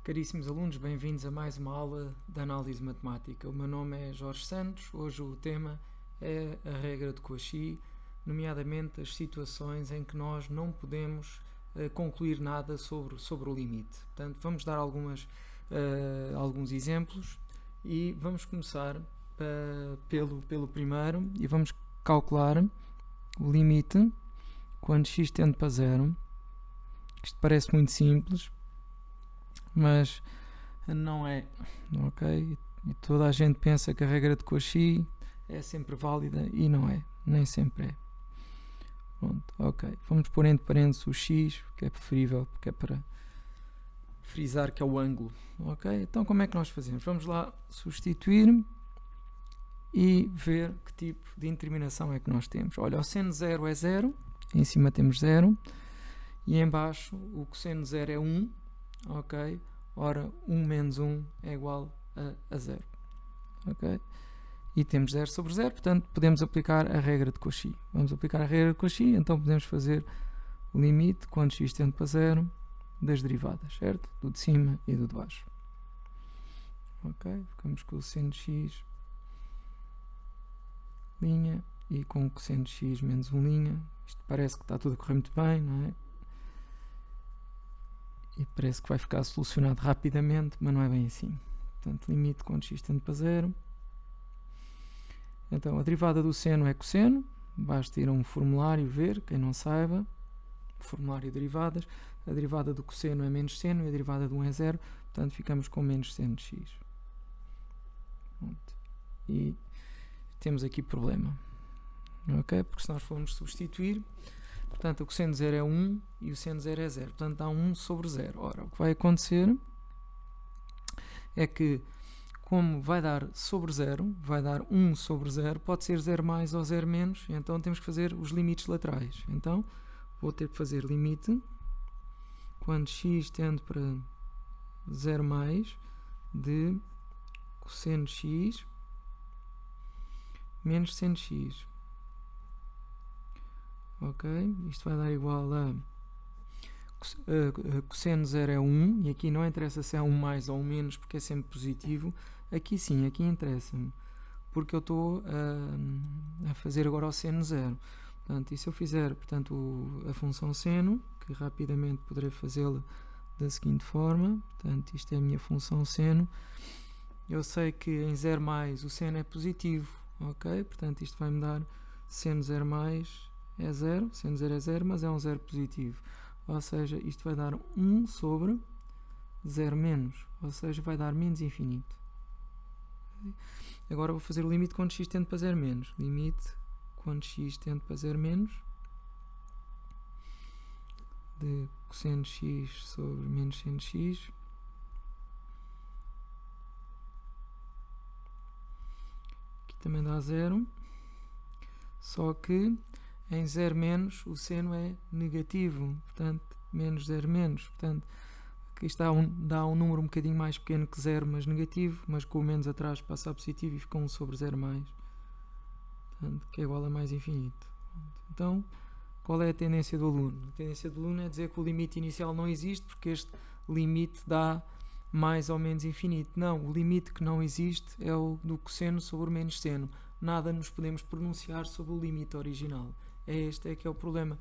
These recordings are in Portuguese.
Caríssimos alunos, bem-vindos a mais uma aula de análise matemática. O meu nome é Jorge Santos. Hoje o tema é a regra de Cauchy, nomeadamente as situações em que nós não podemos concluir nada sobre o limite. Portanto, vamos dar alguns exemplos e vamos começar pelo primeiro e vamos calcular o limite quando x tende para zero. Isto parece muito simples, mas não é, ok? E toda a gente pensa que a regra de Cauchy é sempre válida e não é, nem sempre é. Pronto, ok. Vamos pôr entre parênteses o x, que é preferível, porque é para frisar que é o ângulo, ok? Então como é que nós fazemos? Vamos lá substituir e ver que tipo de indeterminação é que nós temos. Olha, o seno de 0 é 0, em cima temos 0, e em baixo o cosseno de 0 é 1, ok? Ora, 1 menos 1 é igual a 0, ok? E temos 0 sobre 0, portanto podemos aplicar a regra de Cauchy. Vamos aplicar a regra de Cauchy, então podemos fazer o limite quando x tende para 0 das derivadas, certo? Do de cima e do de baixo. Ok? Ficamos com o seno de x linha e com o cosseno de x menos 1 linha. Isto parece que está tudo a correr muito bem, não é? E parece que vai ficar solucionado rapidamente, mas não é bem assim. Portanto, limite quando x tende para 0. Então, a derivada do seno é cosseno. Basta ir a um formulário ver, quem não saiba. Formulário de derivadas. A derivada do cosseno é menos seno e a derivada de 1 é 0. Portanto, ficamos com menos seno de x. Pronto. E temos aqui problema. Ok? Porque se nós formos substituir, portanto, o cosseno de 0 é 1 e o seno de 0 é 0. Portanto, dá 1 sobre 0. Ora, o que vai acontecer é que, como vai dar sobre 0, vai dar 1 sobre 0, pode ser 0 mais ou 0 menos, então temos que fazer os limites laterais. Então, vou ter que fazer limite quando x tende para 0 mais de cosseno de x menos seno de x. Ok? Isto vai dar igual a cosseno de 0 é 1, e aqui não interessa se é 1 mais ou 1 menos, porque é sempre positivo. Aqui sim, aqui interessa-me, porque eu estou a fazer agora o seno 0. Portanto, e se eu fizer a função seno, que rapidamente poderei fazê-la da seguinte forma, portanto, isto é a minha função seno, eu sei que em 0 mais o seno é positivo, ok? Portanto, isto vai-me dar seno 0 mais é 0, seno 0 é 0, mas é um 0 positivo. Ou seja, isto vai dar 1 sobre 0 menos, ou seja, vai dar menos infinito. Agora vou fazer o limite quando x tende para 0 menos. Limite quando x tende para 0 menos de cosseno de x sobre menos seno de x. Aqui também dá 0. Só que em 0 menos o seno é negativo, portanto, menos 0 menos. Portanto, aqui está dá um número um bocadinho mais pequeno que 0, mas negativo, mas com o menos atrás passa a positivo e fica 1 sobre 0 mais. Portanto, que é igual a mais infinito. Então, qual é a tendência do aluno? A tendência do aluno é dizer que o limite inicial não existe, porque este limite dá mais ou menos infinito. Não, o limite que não existe é o do cosseno sobre menos seno. Nada nos podemos pronunciar sobre o limite original. Este é que é o problema.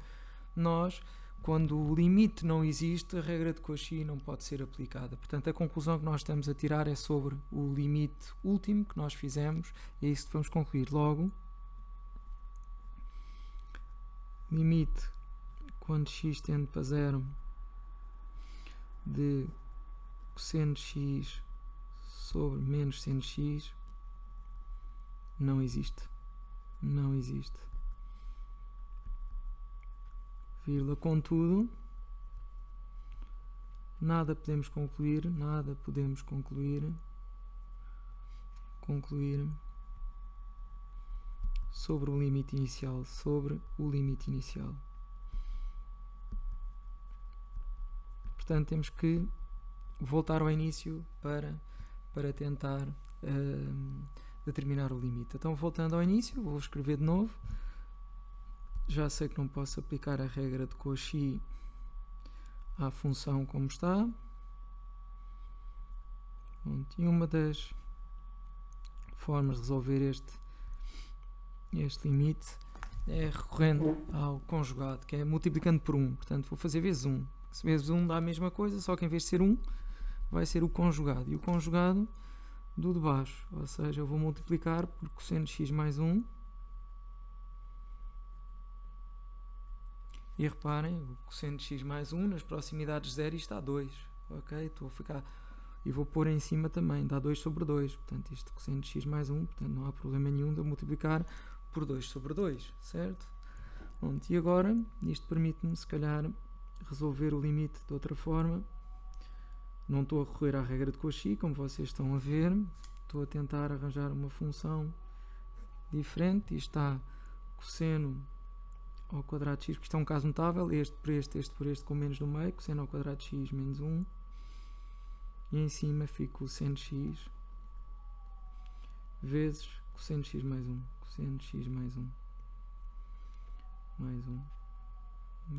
Nós, quando o limite não existe, a regra de Cauchy não pode ser aplicada. Portanto, a conclusão que nós estamos a tirar é sobre o limite último que nós fizemos, e é isso que vamos concluir. Logo, limite quando x tende para 0 de cosseno de x sobre menos seno de x não existe. Não existe. Vírgula, contudo, nada podemos concluir sobre o limite inicial, Portanto, temos que voltar ao início para tentar determinar o limite. Então, voltando ao início, vou escrever de novo. Já sei que não posso aplicar a regra de Cauchy à função como está. Pronto. E uma das formas de resolver este limite é recorrendo ao conjugado, que é multiplicando por 1. Portanto, vou fazer vezes 1. Se vezes 1 dá a mesma coisa, só que em vez de ser 1, vai ser o conjugado. E o conjugado do de baixo. Ou seja, eu vou multiplicar por cosseno de x mais 1. E reparem, o cosseno de x mais 1 nas proximidades de 0 está 2. Ok? Estou a ficar... E vou pôr em cima também, dá 2 sobre 2. Portanto, isto cosseno de x mais 1, portanto não há problema nenhum de eu multiplicar por 2 sobre 2, certo? Pronto, e agora, isto permite-me, se calhar, resolver o limite de outra forma. Não estou a recorrer à regra de Cauchy, como vocês estão a ver. Estou a tentar arranjar uma função diferente. Isto está cosseno ao quadrado de x, porque isto é um caso notável. Este por este com menos no meio. Cosseno ao quadrado de x menos 1. E em cima fica o seno de x vezes cosseno de x mais 1. Cosseno de x mais 1. Mais 1.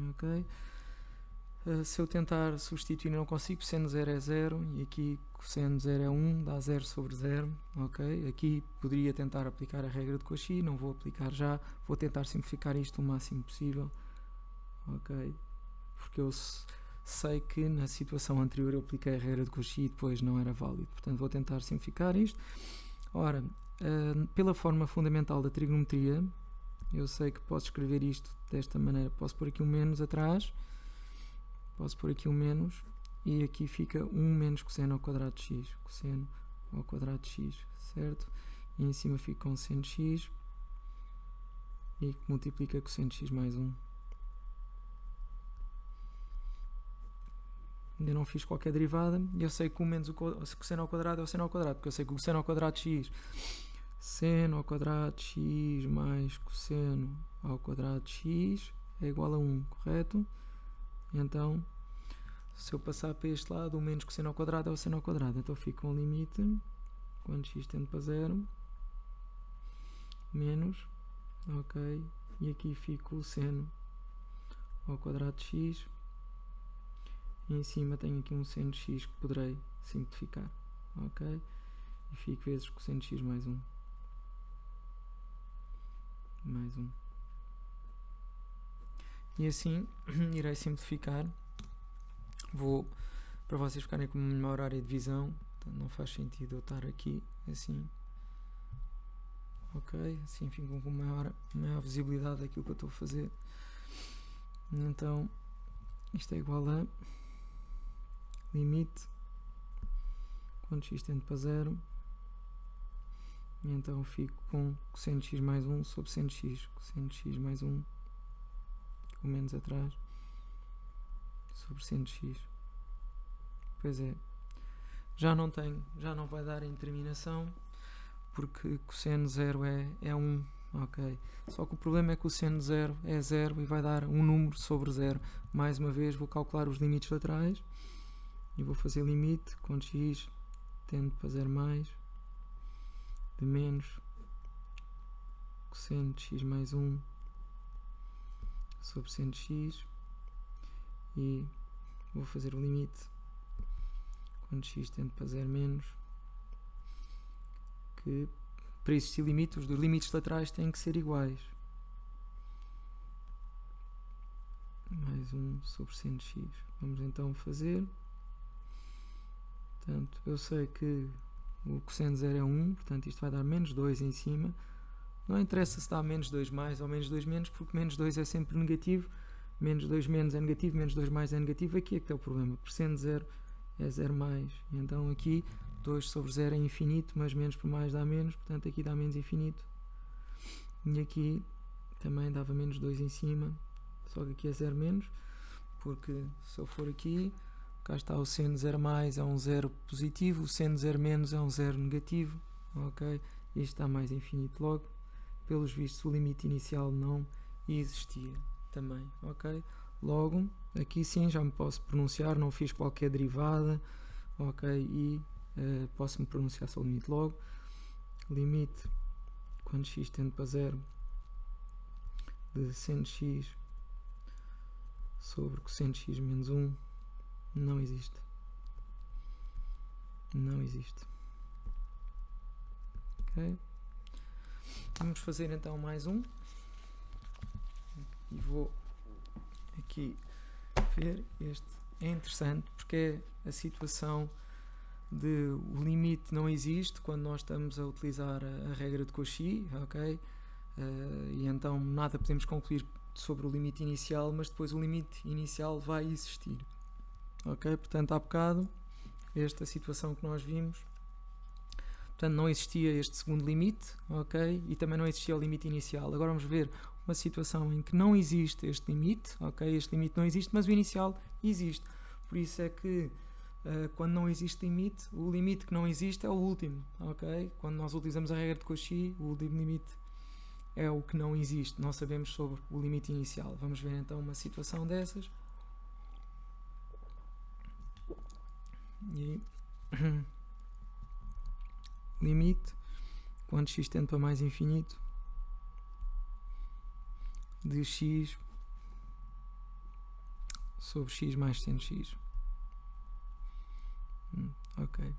Ok? Se eu tentar substituir não consigo, cosseno 0 é 0 e aqui cosseno 0 é 1, dá 0 sobre 0, ok? Aqui poderia tentar aplicar a regra de Cauchy, não vou aplicar já, vou tentar simplificar isto o máximo possível, ok? Porque eu sei que na situação anterior eu apliquei a regra de Cauchy e depois não era válido, portanto vou tentar simplificar isto. Ora, pela forma fundamental da trigonometria, eu sei que posso escrever isto desta maneira, posso pôr aqui um menos atrás, posso pôr aqui um menos e aqui fica 1 menos cosseno ao quadrado de x. Cosseno ao quadrado de x, certo? E em cima fica com seno de x e multiplica cosseno de x mais 1. Ainda não fiz qualquer derivada e eu sei que o menos o cosseno ao quadrado é o seno ao quadrado, porque eu sei que o cosseno ao quadrado de x, seno ao quadrado de x mais cosseno ao quadrado de x é igual a 1, correto? Então, se eu passar para este lado, o menos cosseno ao quadrado é o seno ao quadrado. Então fica com um limite, quando x tende para 0, menos, ok, e aqui fica o seno ao quadrado de x, e em cima tenho aqui um seno de x que poderei simplificar, ok, e fico vezes cosseno de x mais 1. Mais 1. E assim irei simplificar. Vou, para vocês ficarem com uma melhor área de visão, então não faz sentido eu estar aqui assim. Ok, assim ficam com maior visibilidade daquilo que eu estou a fazer. Então, isto é igual a limite quando x tende para 0. E então fico com cosseno de x mais 1 sobre seno de x. Cosseno de x mais 1, com menos atrás, sobre seno de x. Pois é, já não vai dar em terminação, porque cosseno 0 é 1, ok. Só que o problema é que o seno 0 é 0 e vai dar um número sobre 0. Mais uma vez vou calcular os limites laterais e vou fazer limite quando x tende para 0 mais de menos cosseno de x mais 1 sobre seno de x, e vou fazer o limite quando x tende para 0 menos, que para existir limite, os dois limites laterais têm que ser iguais. Mais 1 sobre seno de x. Vamos então fazer. Portanto, eu sei que o cosseno 0 é 1, portanto isto vai dar menos 2 em cima. Não interessa se dá menos 2 mais ou menos 2 menos, porque menos 2 é sempre negativo, menos 2 menos é negativo, menos 2 mais é negativo. Aqui é que está o problema, cosseno 0 é 0 mais, e então aqui 2 sobre 0 é infinito, mas menos por mais dá menos, portanto aqui dá menos infinito. E aqui também dava menos 2 em cima, só que aqui é 0 menos, porque se eu for aqui, cá está o seno 0 mais é um 0 positivo, o seno 0 menos é um 0 negativo, ok? Isto está mais infinito logo. Pelos vistos o limite inicial não existia também, ok? Logo, aqui sim já me posso pronunciar, não fiz qualquer derivada, ok? E posso-me pronunciar só o limite logo. Limite, quando x tende para 0, de seno de x sobre cosseno de x menos 1, não existe. não existe. Ok? Vamos fazer então mais um. E vou aqui ver. Este é interessante porque é a situação de o limite não existe quando nós estamos a utilizar a regra de Cauchy, ok? E então nada podemos concluir sobre o limite inicial, mas depois o limite inicial vai existir, ok? Portanto, há bocado, esta situação que nós vimos, portanto, não existia este segundo limite, ok? E também não existia o limite inicial. Agora vamos ver uma situação em que não existe este limite, ok? Este limite não existe, mas o inicial existe. Por isso é que quando não existe limite, o limite que não existe é o último, ok? Quando nós utilizamos a regra de Cauchy, o último limite é o que não existe. Não sabemos sobre o limite inicial. Vamos ver então uma situação dessas. E limite, quando x tende para mais infinito, de x sobre x mais seno x. Ok.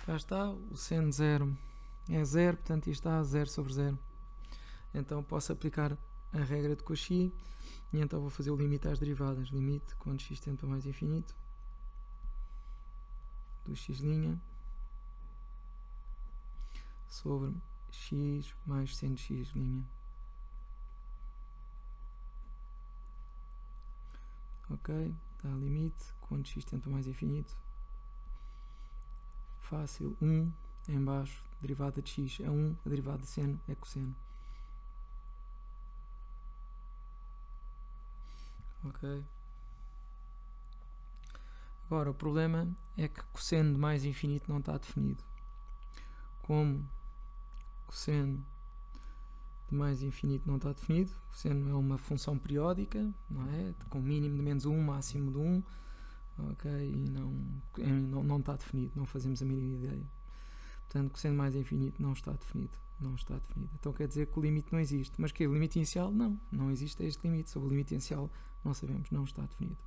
Cá está, o seno 0 é 0, portanto isto está 0 sobre 0. Então posso aplicar a regra de Cauchy e então vou fazer o limite às derivadas. Limite, quando x tende para mais infinito, do x' sobre x mais seno x'. Ok, dá limite, quando x tende para mais infinito. Fácil, 1 em baixo, derivada de x é 1, a derivada de seno é cosseno. Ok. Agora, o problema é que cosseno de mais infinito não está definido. Como cosseno de mais infinito não está definido, cosseno é uma função periódica, não é? Com mínimo de menos 1, máximo de 1, ok? E não está definido, não fazemos a mínima ideia. Portanto, cosseno de mais infinito não está definido. Não está definido. Então quer dizer que o limite não existe. Mas que o limite inicial? Não existe este limite. Sobre o limite inicial não sabemos, não está definido.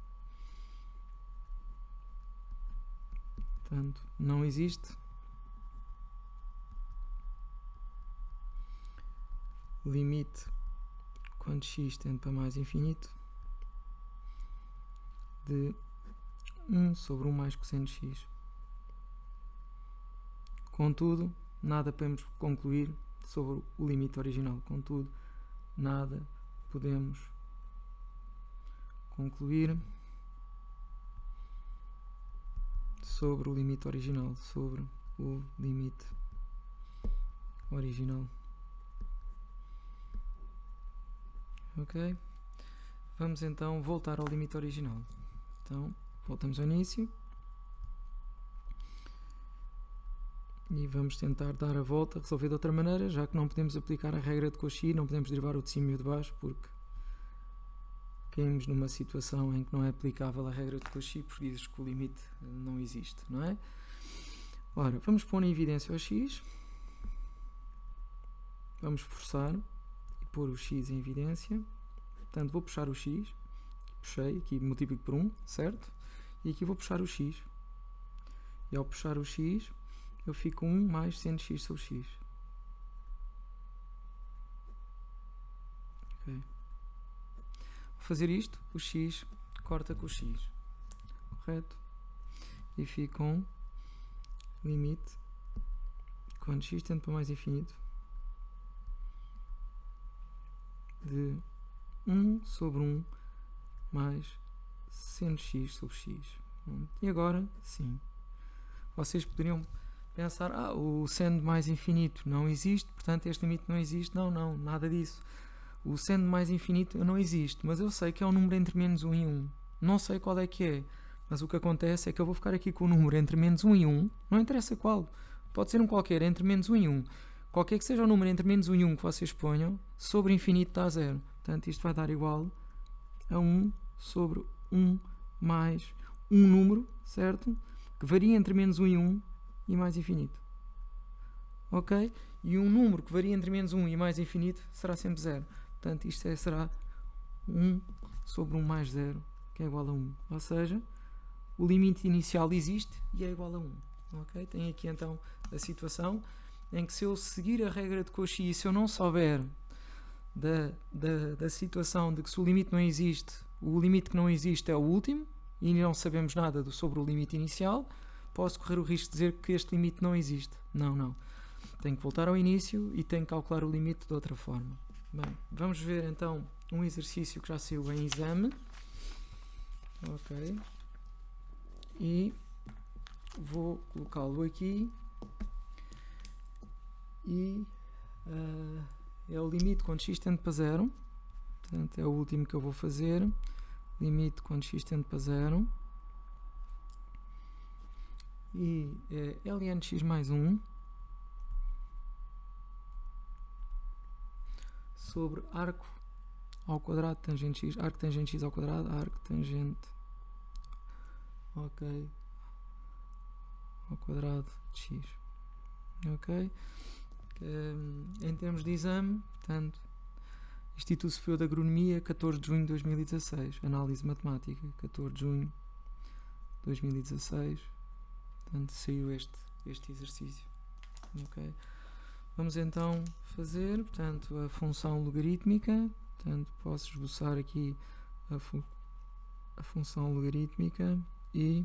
Portanto, não existe limite quando x tende para mais infinito de 1 sobre 1 mais cosseno de x. Contudo, nada podemos concluir sobre o limite original. Contudo, nada podemos concluir sobre o limite original. Sobre o limite original. Ok? Vamos então voltar ao limite original. Então, voltamos ao início. E vamos tentar dar a volta, resolver de outra maneira, já que não podemos aplicar a regra de Cauchy, não podemos derivar o de cima e o de baixo, porque caímos numa situação em que não é aplicável a regra de Cauchy, porque diz que o limite não existe, não é? Ora, vamos pôr em evidência o x, vamos forçar e pôr o x em evidência, portanto vou puxar o x, puxei, aqui multiplico por 1, certo? E aqui vou puxar o x, e ao puxar o x, eu fico 1 mais seno x sobre x. Okay. Vou fazer isto, o x corta com o x, correto? E fica um limite, quando x tende para mais infinito, de 1 sobre 1 mais seno x sobre x. E agora, sim, vocês poderiam pensar, o seno de mais infinito não existe, portanto este limite não existe. Não, nada disso. O seno de mais infinito não existe, mas eu sei que é um número entre menos 1 e 1. Não sei qual é que é, mas o que acontece é que eu vou ficar aqui com o número entre menos 1 e 1, não interessa qual, pode ser um qualquer, entre menos 1 e 1. Qualquer que seja o número entre menos 1 e 1 que vocês ponham, sobre infinito dá 0. Portanto, isto vai dar igual a 1 sobre 1 mais um número, certo? Que varia entre menos 1 e 1 e mais infinito. Ok? E um número que varia entre menos 1 e mais infinito será sempre 0. Portanto, isto será 1 sobre 1 mais 0, que é igual a 1. Ou seja, o limite inicial existe e é igual a 1. Ok? Tem aqui então a situação em que se eu seguir a regra de Cauchy e se eu não souber da situação de que se o limite não existe, o limite que não existe é o último e não sabemos nada sobre o limite inicial, posso correr o risco de dizer que este limite não existe. Não. Tenho que voltar ao início e tenho que calcular o limite de outra forma. Bem, vamos ver então um exercício que já saiu em exame. Ok. E vou colocá-lo aqui. E é o limite quando x tende para 0. Portanto, é o último que eu vou fazer. Limite quando x tende para 0. E é ln de x mais 1 sobre arco ao quadrado tangente x, arco tangente x ao quadrado, arco tangente, ok, ao quadrado de x, ok. Em termos de exame, portanto, Instituto Superior de Agronomia, 14 de junho de 2016, análise matemática, 14 de junho de 2016, portanto, saiu este exercício, ok. Vamos então fazer, portanto, a função logarítmica. Portanto, posso esboçar aqui a função logarítmica e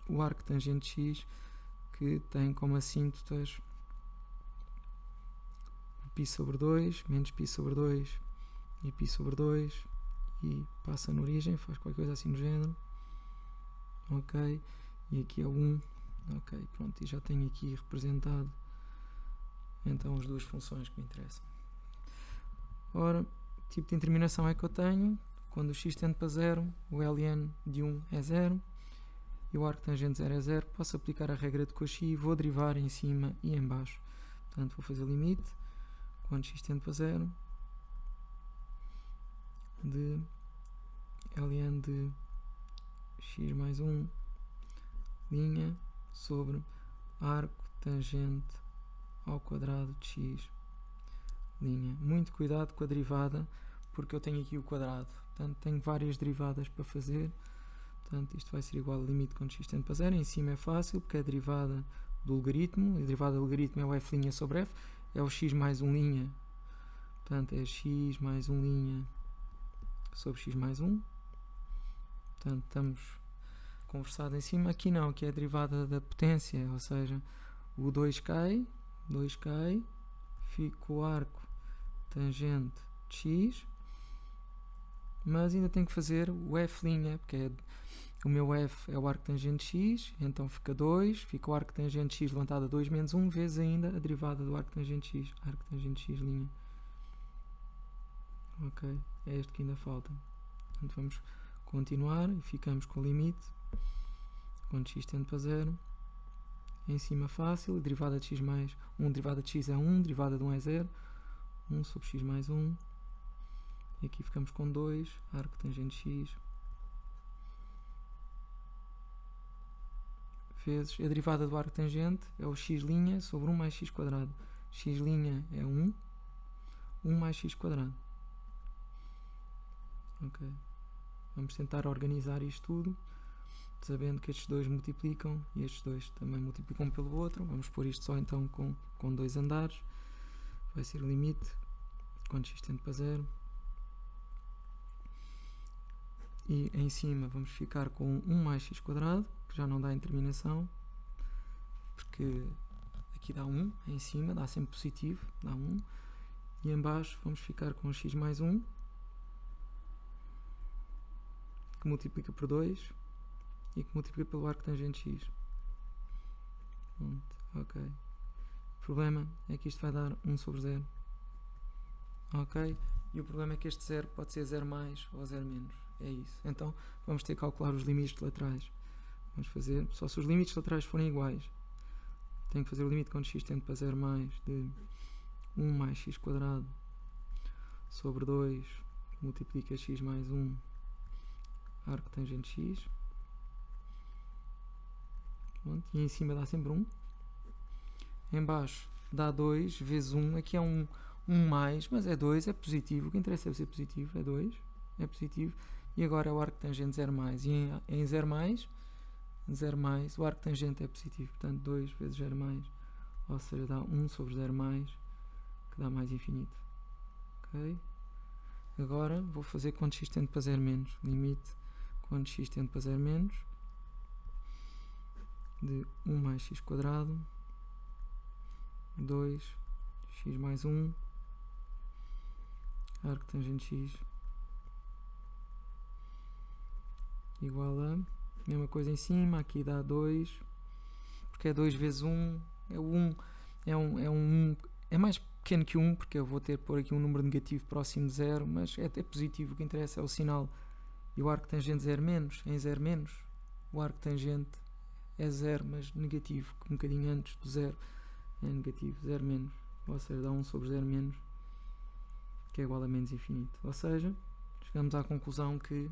o arco tangente x, que tem como assíntotas π sobre 2, menos π sobre 2 e π sobre 2, e passa na origem, faz qualquer coisa assim no género. Ok, e aqui é 1. Ok, pronto, e já tenho aqui representado então as duas funções que me interessam. Ora, que tipo de determinação é que eu tenho? Quando o x tende para 0, o ln de 1 é 0 e o arco tangente 0 é 0, posso aplicar a regra de Cauchy e vou derivar em cima e em baixo. Portanto, vou fazer limite quando x tende para 0 de ln de x mais 1 linha sobre arco tangente ao quadrado de x linha. Muito cuidado com a derivada, porque eu tenho aqui o quadrado, portanto tenho várias derivadas para fazer. Portanto, isto vai ser igual a limite quando x tende para 0. Em cima é fácil, porque é a derivada do logaritmo. A derivada do logaritmo é o f' sobre f, é o x mais 1 linha. Portanto, é x mais 1 linha sobre x mais 1. Portanto, estamos conversados em cima. Aqui não, aqui é a derivada da potência, ou seja, o 2 cai, fica o arco tangente de x, mas ainda tenho que fazer o f', porque o meu f é o arco tangente de x, então fica 2, fica o arco tangente de x levantado a 2 menos 1, vezes ainda a derivada do arco tangente de x, arco tangente de x'. Ok, é este que ainda falta. Portanto, vamos continuar e ficamos com o limite quando x tende para 0. Em cima fácil, derivada de x mais 1, derivada de x é 1, derivada de 1 é 0, 1 sobre x mais 1, e aqui ficamos com 2, arco tangente x, vezes a derivada do arco tangente é o x' sobre 1 mais x quadrado, x' é 1, 1 mais x quadrado. Ok, vamos tentar organizar isto tudo, sabendo que estes dois multiplicam e estes dois também multiplicam pelo outro. Vamos pôr isto só então com dois andares. Vai ser o limite quando x tende para 0. E em cima vamos ficar com 1 mais x quadrado, que já não dá em terminação, porque aqui dá 1 em cima, dá sempre positivo, dá 1. E em baixo vamos ficar com x mais 1, que multiplica por 2. E que multiplica pelo arco tangente x. Pronto, ok. O problema é que isto vai dar 1 sobre 0. Ok? E o problema é que este 0 pode ser 0 mais ou 0 menos. É isso. Então vamos ter que calcular os limites laterais. Vamos fazer, só se os limites laterais forem iguais. Tenho que fazer o limite quando x tende para 0 mais de 1 mais x quadrado sobre 2 multiplica x mais 1 arco tangente x. Pronto, e em cima dá sempre 1. Em baixo dá 2 vezes 1. Aqui é 1 mais, mas é 2, é positivo. O que interessa é ser positivo, é 2, é positivo. E agora é o arco tangente 0 mais. E em 0 mais 0 mais, o arco tangente é positivo, portanto 2 vezes 0 mais, ou seja, dá 1 sobre 0 mais, que dá mais infinito. Ok? Agora vou fazer quando x tende para 0 menos, limite quando x tende para 0 menos, de 1 mais x quadrado, 2, x mais 1, arco tangente x, igual a, mesma coisa em cima, aqui dá 2, porque é 2 vezes 1, é mais pequeno que 1, porque eu vou ter por aqui um número negativo próximo de 0, mas é até positivo, o que interessa é o sinal. E o arco tangente 0 menos, em 0 menos, o arco tangente é 0, mas negativo, um bocadinho antes do 0, é negativo, 0 menos, ou seja, dá 1 sobre 0 menos, que é igual a menos infinito. Ou seja, chegamos à conclusão que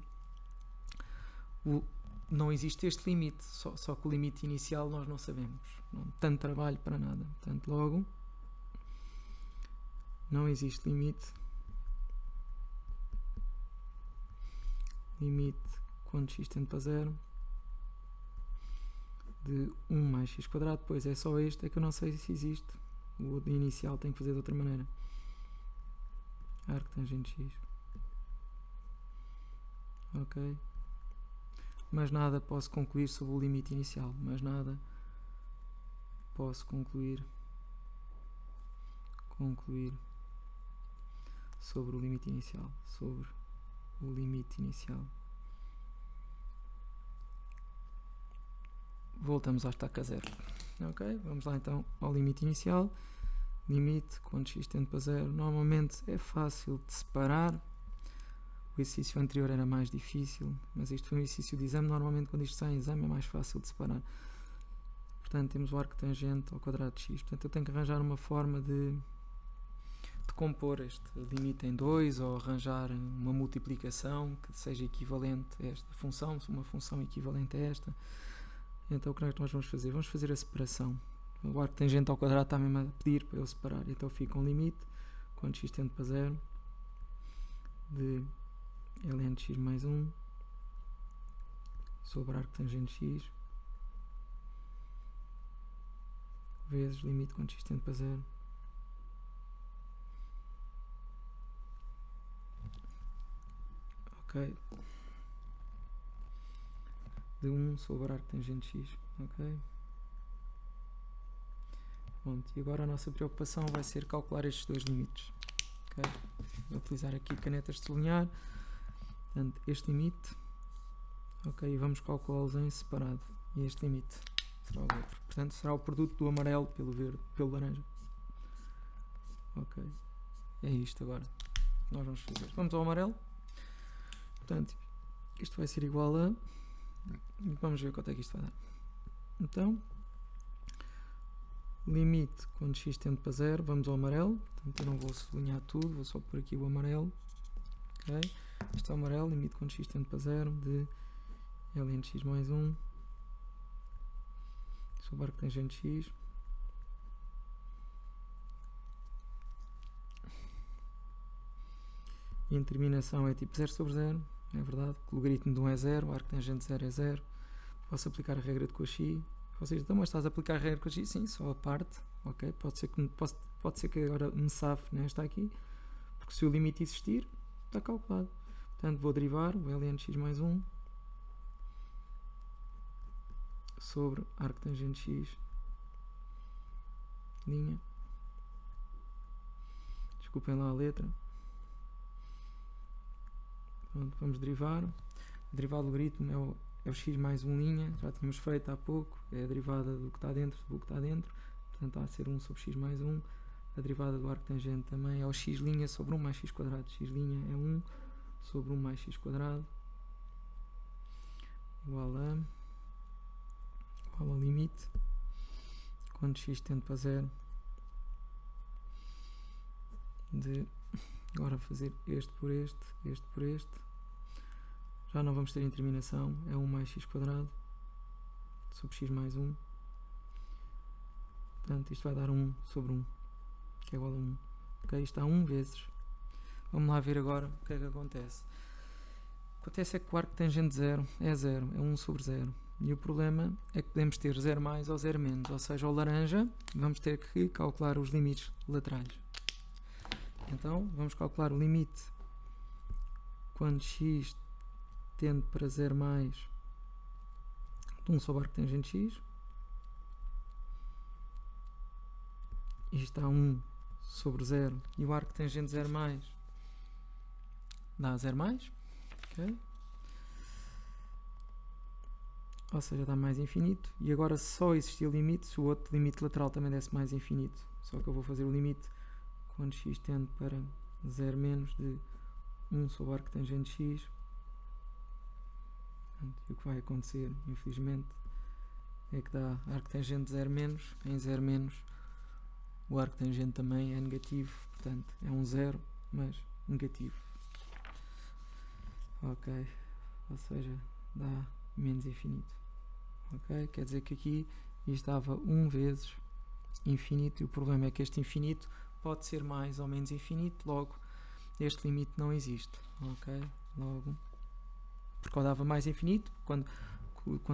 não existe este limite, só que o limite inicial nós não sabemos. Não, tanto trabalho para nada. Portanto, logo, não existe limite. Limite quando x tende para 0 de 1 mais x quadrado. Pois é só este, é que eu não sei se existe. O inicial tem que fazer de outra maneira. Arco tangente x. Ok. Mas nada posso concluir sobre o limite inicial. Mas nada posso concluir sobre o limite inicial. Sobre o limite inicial. Voltamos à estaca zero. Ok? Vamos lá então ao limite inicial. Limite quando x tende para 0. Normalmente é fácil de separar. O exercício anterior era mais difícil, mas isto foi um exercício de exame. Normalmente quando isto sai em exame é mais fácil de separar. Portanto, temos o arco tangente ao quadrado de x. Portanto, eu tenho que arranjar uma forma de compor este limite em 2, ou arranjar uma multiplicação que seja equivalente a esta função, uma função equivalente a esta. Então, o que é que nós vamos fazer? Vamos fazer a separação. O arco tangente ao quadrado está mesmo a pedir para eu separar. Então, fica um limite, quando x tende para 0, de ln de x mais 1 sobre arco tangente x vezes limite quando x tende para 0 ok, de 1 sobre arco tangente x. Ok. Pronto, e agora a nossa preocupação vai ser calcular estes dois limites. Ok. Vou utilizar aqui canetas de sublinhar. Portanto, este limite, ok, vamos calculá-los em separado. E este limite será o outro. Portanto, será o produto do amarelo pelo verde, pelo laranja. Ok. É isto agora. Nós vamos fazer. Vamos ao amarelo. Portanto, isto vai ser igual a... Vamos ver quanto é que isto vai dar. Então, limite quando x tende para 0, vamos ao amarelo. Portanto, eu não vou sublinhar tudo, vou só pôr aqui o amarelo. Ok. Este é o amarelo, limite quando x tende para 0 de ln de x mais 1 sobre arco tangente x e a terminação é tipo 0 sobre 0, é verdade, o logaritmo de 1 é 0, o arco tangente 0 é 0, posso aplicar a regra de Cauchy. Vocês então, mas estás a aplicar a regra de Cauchy? Sim, só a parte, ok, pode ser que agora me safe nesta aqui, porque se o limite existir, está calculado. Portanto, vou derivar o ln de x mais 1 sobre arco tangente x linha. Desculpem lá a letra. Pronto, vamos derivar. A derivada do logaritmo é o x mais 1 linha, já tínhamos feito há pouco, é a derivada do que está dentro do que está dentro, portanto está a ser 1 sobre x mais 1. A derivada do arco tangente também é o x' sobre 1 mais x quadrado. X' é 1 sobre 1 mais x quadrado igual ao limite quando x tende para 0 de, agora fazer este por este por este, já não vamos ter interminação, é 1 mais x quadrado sobre x mais 1, portanto isto vai dar 1 sobre 1, que é igual a 1. Ok, isto dá 1 vezes. Vamos lá ver agora o que é que acontece. Acontece é que o arco tangente 0 é 0, é 1 sobre 0. E o problema é que podemos ter 0 mais ou 0 menos, ou seja, o laranja, vamos ter que calcular os limites laterais. Então, vamos calcular o limite quando x tende para 0 mais de 1 sobre arco tangente x. Isto dá 1 sobre 0 e o arco tangente 0 mais dá 0 mais. Okay? Ou seja, dá mais infinito. E agora só existir limite se o outro limite lateral também desse mais infinito. Só que eu vou fazer o limite quando x tende para 0 menos de 1 sobre arco tangente x. E o que vai acontecer, infelizmente, é que dá arco tangente 0 menos. Em 0 menos o arco tangente também é negativo. Portanto, é um 0, mas negativo. Ok. Ou seja, dá menos infinito. Ok? Quer dizer que aqui isto dava 1 vezes infinito, e o problema é que este infinito pode ser mais ou menos infinito, logo este limite não existe. Ok? Logo, porque eu dava mais infinito, quando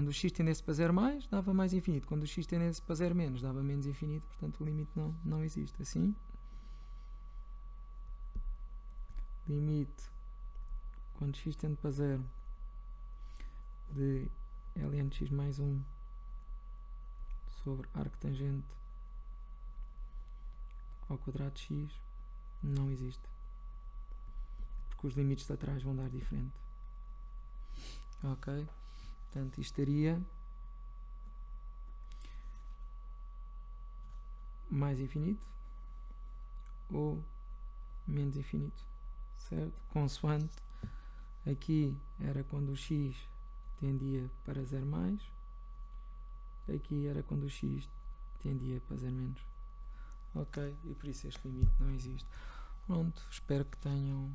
o x tendesse para 0 mais, dava mais infinito. Quando o x tendesse para 0 menos, dava menos infinito, portanto o limite não existe. Assim, limite quando x tende para 0 de ln x mais 1 sobre arco tangente ao quadrado de x não existe, porque os limites laterais vão dar diferente. Ok? Portanto, isto daria mais infinito ou menos infinito, certo? Consoante, aqui era quando o x tendia para 0 mais, aqui era quando o x tendia para 0 menos. Ok? E por isso este limite não existe. Pronto, espero que tenham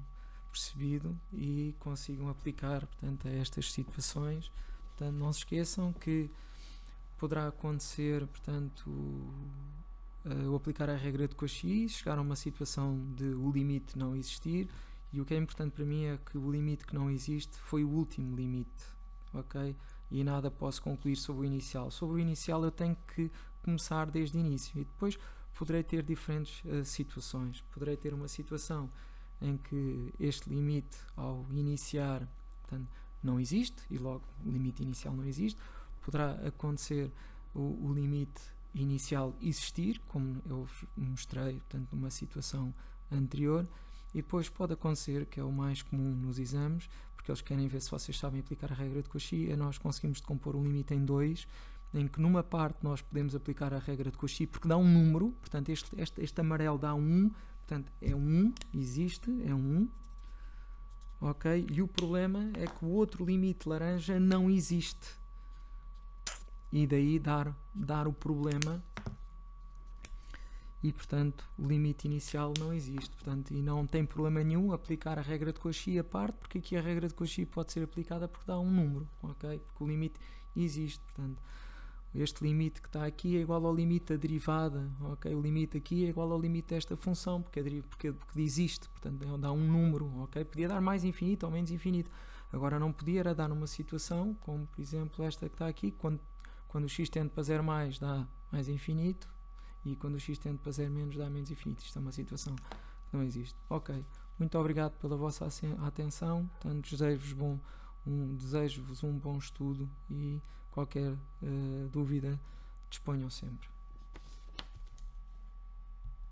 percebido e consigam aplicar, portanto, a estas situações. Portanto, não se esqueçam que poderá acontecer, portanto, o aplicar a regra de Cauchy, chegar a uma situação de o limite não existir, e o que é importante para mim é que o limite que não existe foi o último limite, ok? E nada posso concluir sobre o inicial. Sobre o inicial eu tenho que começar desde o início, e depois poderei ter diferentes situações. Poderei ter uma situação em que este limite ao iniciar, portanto, não existe, e logo o limite inicial não existe. Poderá acontecer o limite inicial existir, como eu mostrei, portanto, numa situação anterior, e depois pode acontecer, que é o mais comum nos exames, porque eles querem ver se vocês sabem aplicar a regra de Cauchy, é nós conseguimos decompor o limite em dois, em que numa parte nós podemos aplicar a regra de Cauchy porque dá um número, portanto este amarelo dá 1, portanto é 1, existe, é 1, ok? E o problema é que o outro limite laranja não existe, e daí dar o problema, e portanto o limite inicial não existe, portanto, e não tem problema nenhum aplicar a regra de Cauchy à parte, porque aqui a regra de Cauchy pode ser aplicada porque dá um número, ok? Porque o limite existe, portanto este limite que está aqui é igual ao limite da derivada, ok? O limite aqui é igual ao limite desta função, porque existe, portanto dá um número, ok? Podia dar mais infinito ou menos infinito, agora não podia era dar numa situação, como por exemplo esta que está aqui, quando o x tende para 0 mais dá mais infinito, e quando o x tende para 0 menos dá menos infinito. Isto é uma situação que não existe. Ok, muito obrigado pela vossa atenção, portanto desejo-vos um bom estudo, e qualquer dúvida disponham sempre.